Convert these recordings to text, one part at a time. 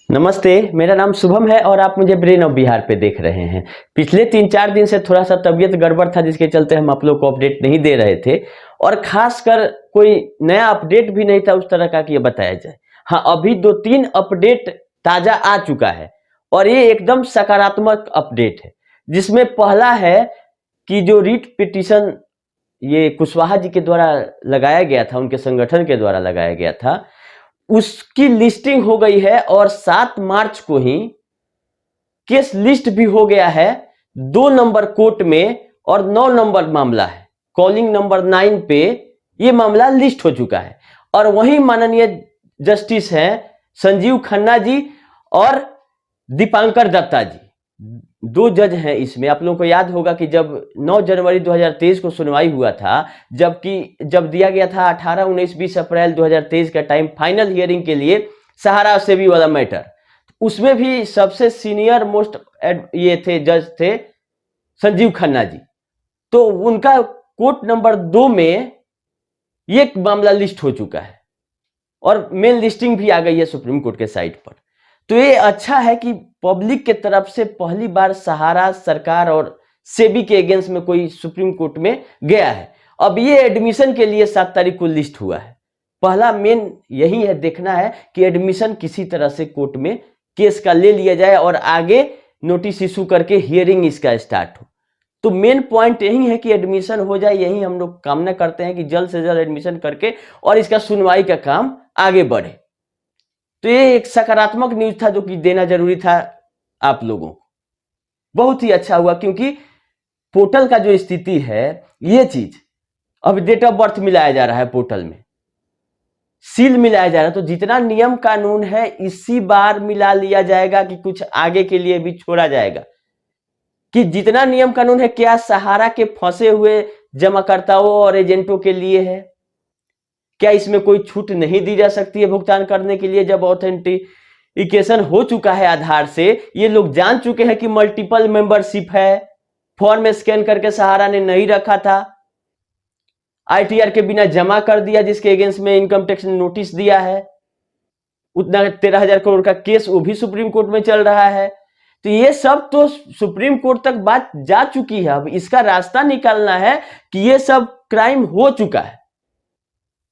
नमस्ते, मेरा नाम शुभम है और आप मुझे ब्रेन ऑफ बिहार पे देख रहे हैं। पिछले 3-4 दिन से थोड़ा सा तबीयत गड़बड़ था जिसके चलते हम आप लोग को अपडेट नहीं दे रहे थे और खासकर कोई नया अपडेट भी नहीं था उस तरह का कि ये बताया जाए। हाँ, अभी 2-3 अपडेट ताज़ा आ चुका है और ये एकदम सकारात्मक अपडेट है, जिसमें पहला है कि जो रिट पिटीशन ये कुशवाहा जी के द्वारा लगाया गया था, उनके संगठन के द्वारा लगाया गया था, उसकी लिस्टिंग हो गई है और 7 मार्च को ही केस लिस्ट भी हो गया है 2 नंबर कोर्ट में और 9 नंबर मामला है। कॉलिंग नंबर 9 पे ये मामला लिस्ट हो चुका है और वहीं माननीय जस्टिस हैं संजीव खन्ना जी और दीपांकर दत्ता जी, 2 जज हैं इसमें। आप लोगों को याद होगा कि जब 9 जनवरी 2023 को सुनवाई हुआ था, जब दिया गया था 18, 19, 20 अप्रैल 2023 का टाइम फाइनल हियरिंग के लिए सहारा सेबी वाला मैटर, उसमें भी सबसे सीनियर मोस्ट ये थे जज थे संजीव खन्ना जी। तो उनका कोर्ट नंबर 2 में ये मामला लिस्ट हो चुका है और मेन लिस्टिंग भी आ गई है सुप्रीम कोर्ट के साइट पर। तो ये अच्छा है कि पब्लिक के तरफ से पहली बार सहारा सरकार और सेबी के अगेंस्ट में कोई सुप्रीम कोर्ट में गया है। अब ये एडमिशन के लिए 7 तारीख को लिस्ट हुआ है। पहला मेन यही है, देखना है कि एडमिशन किसी तरह से कोर्ट में केस का ले लिया जाए और आगे नोटिस इशू करके हियरिंग इसका स्टार्ट हो। तो मेन पॉइंट यही है कि एडमिशन हो जाए, यही हम लोग कामना करते हैं कि जल्द से जल्द एडमिशन करके और इसका सुनवाई का काम आगे बढ़े। तो ये एक सकारात्मक न्यूज था जो कि देना जरूरी था आप लोगों को। बहुत ही अच्छा हुआ क्योंकि पोर्टल का जो स्थिति है, ये चीज अब डेट ऑफ बर्थ मिलाया जा रहा है, पोर्टल में सील मिलाया जा रहा है, तो जितना नियम कानून है इसी बार मिला लिया जाएगा कि कुछ आगे के लिए भी छोड़ा जाएगा। कि जितना नियम कानून है क्या सहारा के फंसे हुए जमाकर्ताओं और एजेंटों के लिए है? क्या इसमें कोई छूट नहीं दी जा सकती है भुगतान करने के लिए? जब ऑथेंटिकेशन हो चुका है आधार से, ये लोग जान चुके हैं कि मल्टीपल मेंबरशिप है, फॉर्म स्कैन करके सहारा ने नहीं रखा था, आईटीआर के बिना जमा कर दिया जिसके अगेंस्ट में इनकम टैक्स ने नोटिस दिया है, उतना 13,000 करोड़ का केस वो भी सुप्रीम कोर्ट में चल रहा है। तो ये सब तो सुप्रीम कोर्ट तक बात जा चुकी है। अब इसका रास्ता निकालना है कि ये सब क्राइम हो चुका है,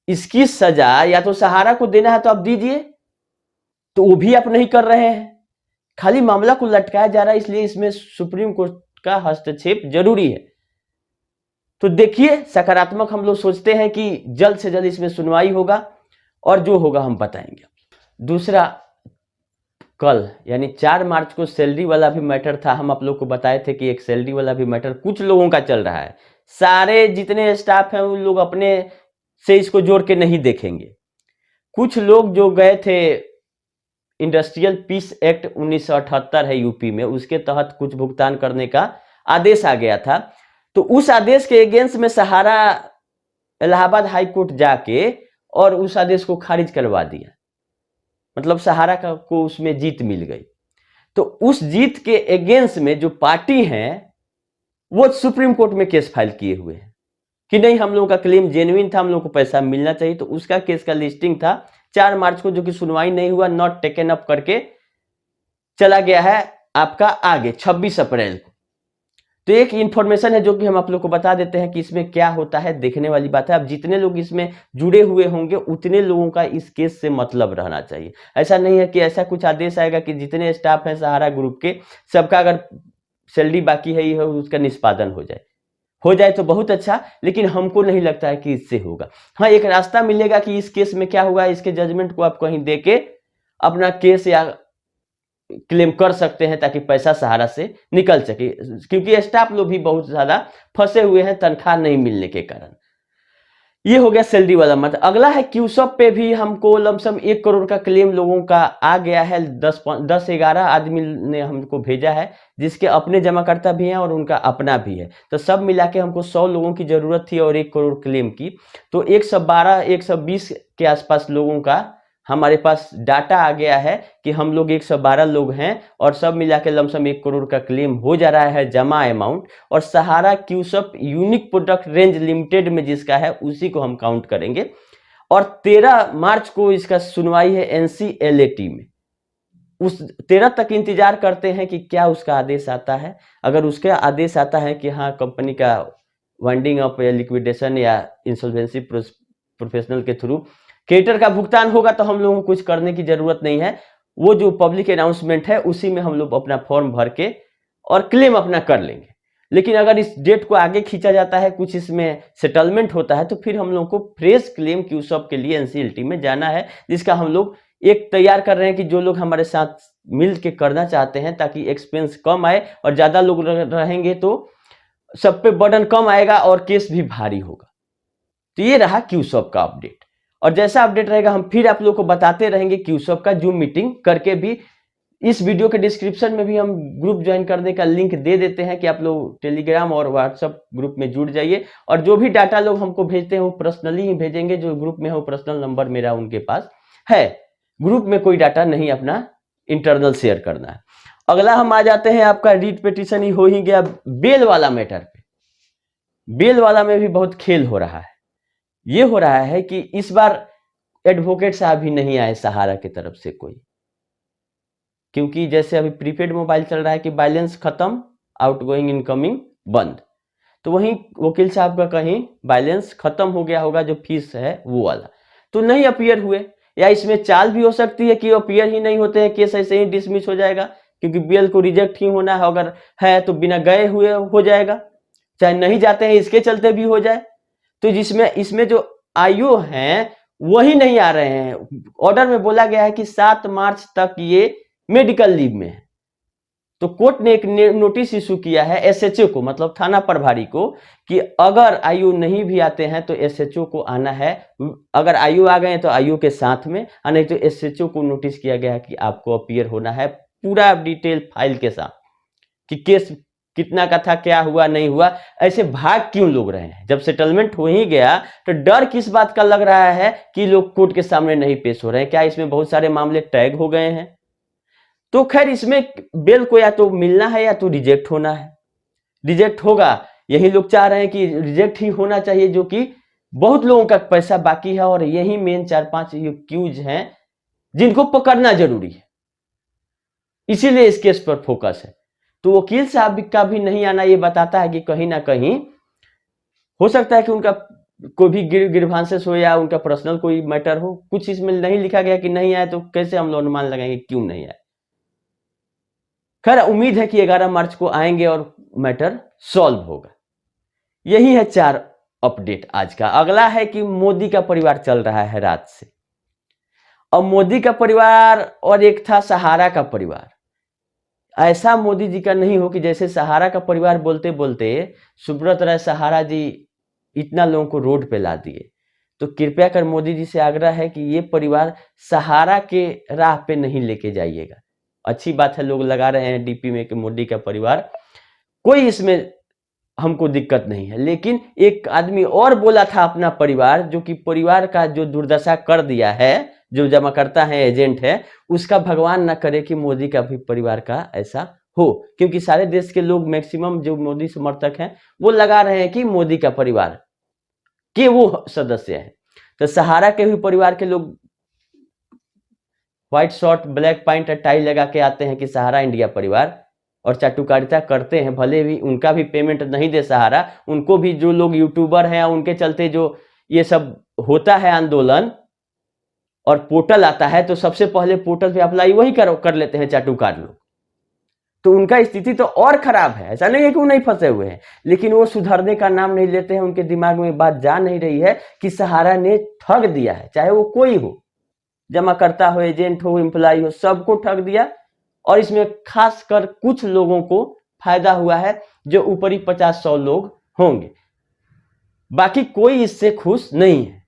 इसकी सजा या तो सहारा को देना है तो आप दीजिए, तो वो भी आप नहीं कर रहे हैं, खाली मामला को लटकाया जा रहा है। इसलिए इसमें सुप्रीम कोर्ट का हस्तक्षेप जरूरी है। तो देखिए, सकारात्मक हम लोग सोचते हैं कि जल्द से जल्द इसमें सुनवाई होगा और जो होगा हम बताएंगे। दूसरा, कल यानी 4 मार्च को सैलरी वाला भी मैटर था। हम आप लोग को बताए थे कि एक सैलरी वाला भी मैटर कुछ लोगों का चल रहा है। सारे जितने स्टाफ हैं उन लोग अपने से इसको जोड़ के नहीं देखेंगे। कुछ लोग जो गए थे, इंडस्ट्रियल पीस एक्ट 1978 है यूपी में, उसके तहत कुछ भुगतान करने का आदेश आ गया था। तो उस आदेश के अगेंस्ट में सहारा इलाहाबाद हाई कोर्ट जाके और उस आदेश को खारिज करवा दिया। मतलब सहारा को उसमें जीत मिल गई। तो उस जीत के अगेंस्ट में जो पार्टी हैं वो सुप्रीम कोर्ट में केस फाइल किए हुए हैं कि नहीं, हम लोगों का क्लेम जेन्युइन था, हम लोगों को पैसा मिलना चाहिए। तो उसका केस का लिस्टिंग था 4 मार्च को, जो कि सुनवाई नहीं हुआ, नॉट टेकन अप करके चला गया है आपका आगे 26 अप्रैल को। तो एक इंफॉर्मेशन है जो कि हम आप लोग को बता देते हैं कि इसमें क्या होता है, देखने वाली बात है। अब जितने लोग इसमें जुड़े हुए होंगे उतने लोगों का इस केस से मतलब रहना चाहिए। ऐसा नहीं है कि ऐसा कुछ आदेश आएगा कि जितने स्टाफ हैं सहारा ग्रुप के सबका अगर सैलरी बाकी है ये उसका निष्पादन हो जाए तो बहुत अच्छा, लेकिन हमको नहीं लगता है कि इससे होगा। हाँ, एक रास्ता मिलेगा कि इस केस में क्या होगा, इसके जजमेंट को आप कहीं दे के अपना केस या क्लेम कर सकते हैं ताकि पैसा सहारा से निकल सके, क्योंकि स्टाफ लोग भी बहुत ज्यादा फंसे हुए हैं तनख्वाह नहीं मिलने के कारण। ये हो गया सैलरी वाला मत। अगला है क्यूसप पे भी हमको लमसम 1 करोड़ का क्लेम लोगों का आ गया है। 10-11 आदमी ने हमको भेजा है जिसके अपने जमाकर्ता भी हैं और उनका अपना भी है। तो सब मिला के हमको 100 लोगों की जरूरत थी और 1 करोड़ क्लेम की। तो 112-120 के आसपास लोगों का हमारे पास डाटा आ गया है कि हम लोग 112 लोग हैं और सब मिला के लमसम 1 करोड़ का क्लेम हो जा रहा है जमा अमाउंट। और सहारा क्यूसप यूनिक प्रोडक्ट रेंज लिमिटेड में जिसका है उसी को हम काउंट करेंगे। और 13 मार्च को इसका सुनवाई है एनसीएलएटी में। उस 13 तक इंतजार करते हैं कि क्या उसका आदेश आता है। अगर उसका आदेश आता है कि हाँ कंपनी का वाइंडिंग अप या लिक्विडेशन या इंसॉल्वेंसी प्रोफेशनल के थ्रू क्रेडिटर का भुगतान होगा, तो हम लोगों को कुछ करने की जरूरत नहीं है। वो जो पब्लिक अनाउंसमेंट है उसी में हम लोग अपना फॉर्म भर के और क्लेम अपना कर लेंगे। लेकिन अगर इस डेट को आगे खींचा जाता है, कुछ इसमें सेटलमेंट होता है, तो फिर हम लोग को फ्रेश क्लेम क्यू सब के लिए एनसीएलटी में जाना है, जिसका हम लोग एक तैयार कर रहे हैं कि जो लोग हमारे साथ मिल के करना चाहते हैं, ताकि एक्सपेंस कम आए और ज्यादा लोग रहेंगे तो सब पे बर्डन कम आएगा और केस भी भारी होगा। तो ये रहा क्यूसॉप का अपडेट, और जैसा अपडेट रहेगा हम फिर आप लोगों को बताते रहेंगे। क्यूसॉप का जूम मीटिंग करके भी, इस वीडियो के डिस्क्रिप्शन में भी हम ग्रुप ज्वाइन करने का लिंक दे देते हैं कि आप लोग टेलीग्राम और व्हाट्सएप ग्रुप में जुड़ जाइए, और जो भी डाटा लोग हमको भेजते हैं वो पर्सनली ही भेजेंगे। जो ग्रुप में है वो पर्सनल नंबर मेरा उनके पास है, ग्रुप में कोई डाटा नहीं अपना इंटरनल शेयर करना है। अगला हम आ जाते हैं, आपका रीट पिटीशन ही हो ही गया, बेल वाला मैटर पे। बेल वाला में भी बहुत खेल हो रहा है। ये हो रहा है कि इस बार एडवोकेट साहब भी नहीं आए सहारा की तरफ से कोई, क्योंकि जैसे अभी प्रीपेड मोबाइल चल रहा है कि बैलेंस खत्म, आउटगोइंग इनकमिंग बंद, तो वहीं वकील साहब का कहीं बैलेंस खत्म हो गया होगा, जो फीस है वो वाला, तो नहीं अपीयर हुए। या इसमें चाल भी हो सकती है कि अपीयर ही नहीं होते हैं, केस ऐसे ही डिसमिस हो जाएगा, क्योंकि बेल को रिजेक्ट ही होना है, अगर है तो बिना गए हुए हो जाएगा, चाहे नहीं जाते हैं इसके चलते भी हो जाए। तो जिसमें इसमें जो आईओ हैं वही नहीं आ रहे हैं। ऑर्डर में बोला गया है कि 7 मार्च तक ये मेडिकल लीव में है, तो कोर्ट ने एक नोटिस इशू किया है एसएचओ को, मतलब थाना प्रभारी को, कि अगर आईओ नहीं भी आते हैं तो एसएचओ को आना है। अगर आईओ आ गए तो आईओ के साथ में, नहीं तो एसएचओ को नोटिस किया गया है कि आपको अपीयर होना है पूरा डिटेल फाइल के साथ, कि केस कितना का था, क्या हुआ नहीं हुआ, ऐसे भाग क्यों लोग रहे हैं। जब सेटलमेंट हो ही गया तो डर किस बात का लग रहा है कि लोग कोर्ट के सामने नहीं पेश हो रहे हैं? क्या इसमें बहुत सारे मामले टैग हो गए हैं? तो खैर इसमें बेल को या तो मिलना है या तो रिजेक्ट होना है। रिजेक्ट होगा, यही लोग चाह रहे हैं कि रिजेक्ट ही होना चाहिए, जो कि बहुत लोगों का पैसा बाकी है, और यही मेन 4-5 एक्यूज हैं जिनको पकड़ना जरूरी है, इसीलिए इस केस पर फोकस है। तो वकील साहब का भी नहीं आना ये बताता है कि कहीं ना कहीं हो सकता है कि उनका कोई भी ग्रीवांसेस हो या उनका पर्सनल कोई मैटर हो। कुछ इसमें नहीं लिखा गया कि नहीं आए, तो कैसे हम लोग अनुमान लगाएंगे क्यों नहीं आए। खैर उम्मीद है कि 11 मार्च को आएंगे और मैटर सॉल्व होगा। यही है 4 अपडेट आज का। अगला है कि मोदी का परिवार चल रहा है रात से। अब मोदी का परिवार और एक था सहारा का परिवार। ऐसा मोदी जी का नहीं हो कि जैसे सहारा का परिवार बोलते बोलते सुब्रत राय सहारा जी इतना लोगों को रोड पे ला दिए। तो कृपया कर मोदी जी से आग्रह है कि ये परिवार सहारा के राह पे नहीं लेके जाइएगा। अच्छी बात है लोग लगा रहे हैं डीपी में कि मोदी का परिवार, कोई इसमें हमको दिक्कत नहीं है, लेकिन एक आदमी और बोला था अपना परिवार, जो कि परिवार का जो दुर्दशा कर दिया है, जो जमा करता है एजेंट है, उसका भगवान ना करे कि मोदी का भी परिवार का ऐसा हो। क्योंकि सारे देश के लोग मैक्सिमम जो मोदी समर्थक हैं वो लगा रहे हैं कि मोदी का परिवार के वो सदस्य हैं। तो सहारा के भी परिवार के लोग white shirt black pant tie लगा के आते हैं कि सहारा इंडिया परिवार, और चाटुकारिता करते हैं। भले भी उनका भी पेमेंट नहीं दे सहारा, उनको भी जो लोग यूट्यूबर हैं उनके चलते जो ये सब होता है आंदोलन और पोर्टल आता है, तो सबसे पहले पोर्टल पे अप्लाई वही कर लेते हैं चाटुकार लोग। तो उनका स्थिति तो और खराब है। ऐसा नहीं है कि वो नहीं फंसे हुए हैं, लेकिन वो सुधरने का नाम नहीं लेते हैं। उनके दिमाग में बात जा नहीं रही है कि सहारा ने ठग दिया है, चाहे वो कोई हो, जमा करता हो, एजेंट हो, एम्प्लॉय हो, सबको ठग दिया। और इसमें खासकर कुछ लोगों को फायदा हुआ है, जो ऊपरी 50-100 लोग होंगे, बाकी कोई इससे खुश नहीं है।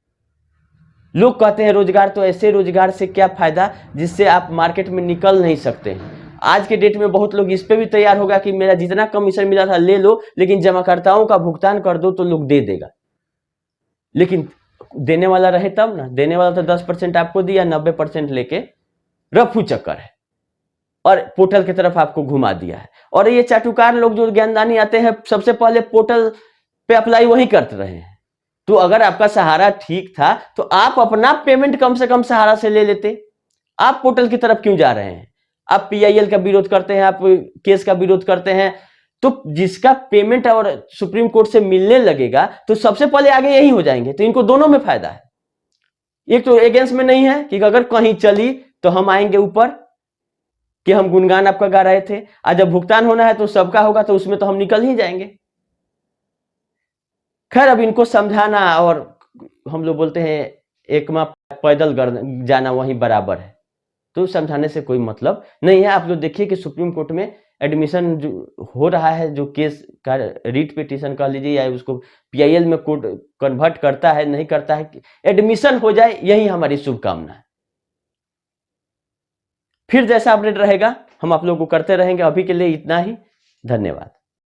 लोग कहते हैं रोजगार, तो ऐसे रोजगार से क्या फायदा जिससे आप मार्केट में निकल नहीं सकते हैं। आज के डेट में बहुत लोग इस पे भी तैयार होगा कि मेरा जितना कमीशन मिला था ले लो, लेकिन जमाकर्ताओं का भुगतान कर दो, तो लोग दे देगा। लेकिन देने वाला रहे तब ना, देने वाला तो 10% आपको दिया, 90% लेके रफू चक्कर है और पोर्टल की तरफ आपको घुमा दिया है। और ये चाटुकार लोग जो ज्ञानदानी आते हैं, सबसे पहले पोर्टल पे अप्लाई वही करते रहे हैं। तो अगर आपका सहारा ठीक था तो आप अपना पेमेंट कम से कम सहारा से ले लेते। आप पोर्टल की तरफ क्यों जा रहे हैं? आप पीआईएल का विरोध करते हैं, आप केस का विरोध करते हैं, तो जिसका पेमेंट और सुप्रीम कोर्ट से मिलने लगेगा तो सबसे पहले आगे यही हो जाएंगे। तो इनको दोनों में फायदा है। एक तो अगेंस्ट में नहीं है कि अगर कहीं चली तो हम आएंगे ऊपर कि हम गुणगान आपका गा रहे थे, आज जब भुगतान होना है तो सबका होगा, तो उसमें तो हम निकल ही जाएंगे। खैर, अब इनको समझाना, और हम लोग बोलते हैं एक माह पैदल जाना वहीं बराबर है, तो समझाने से कोई मतलब नहीं है। आप लोग देखिए कि सुप्रीम कोर्ट में एडमिशन जो हो रहा है, जो केस का रीट पिटीशन कह लीजिए या उसको पीआईएल में कोर्ट कन्वर्ट करता है नहीं करता है, एडमिशन हो जाए, यही हमारी शुभकामना है। फिर जैसा अपडेट रहेगा हम आप लोगों को करते रहेंगे। अभी के लिए इतना ही, धन्यवाद।